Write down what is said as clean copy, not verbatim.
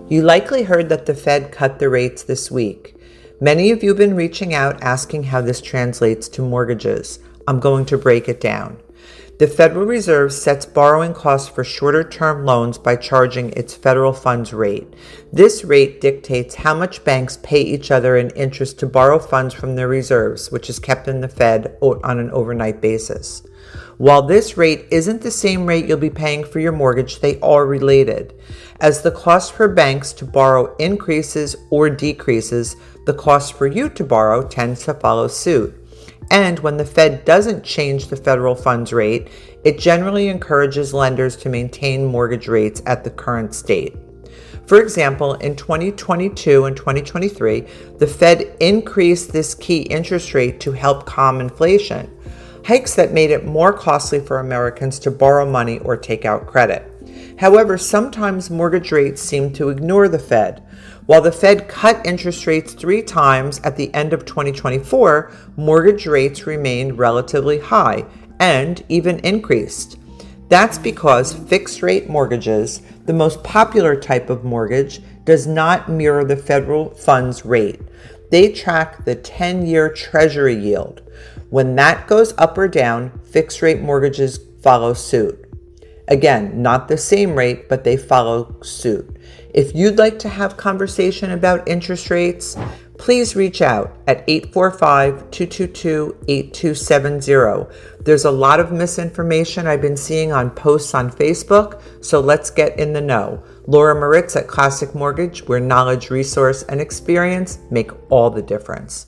You likely heard that the Fed cut the rates this week. Many of you have been reaching out asking how this translates to mortgages. I'm going to break it down. The Federal Reserve sets borrowing costs for shorter-term loans by charging its federal funds rate. This rate dictates how much banks pay each other in interest to borrow funds from their reserves, which is kept in the Fed on an overnight basis. While this rate isn't the same rate you'll be paying for your mortgage, they are related. As the cost for banks to borrow increases or decreases, the cost for you to borrow tends to follow suit. And when the Fed doesn't change the federal funds rate, it generally encourages lenders to maintain mortgage rates at the current state. For example, in 2022 and 2023, the Fed increased this key interest rate to help calm inflation, hikes that made it more costly for Americans to borrow money or take out credit. However, sometimes mortgage rates seem to ignore the Fed. While the Fed cut interest rates 3 times at the end of 2024, mortgage rates remained relatively high and even increased. That's because fixed-rate mortgages, the most popular type of mortgage, does not mirror the federal funds rate. They track the 10-year Treasury yield. When that goes up or down, fixed-rate mortgages follow suit. Again, not the same rate, but they follow suit. If you'd like to have conversation about interest rates, please reach out at 845-222-8270. There's a lot of misinformation I've been seeing on posts on Facebook, so let's get in the know. Laura Moritz at Classic Mortgage, where knowledge, resource, and experience make all the difference.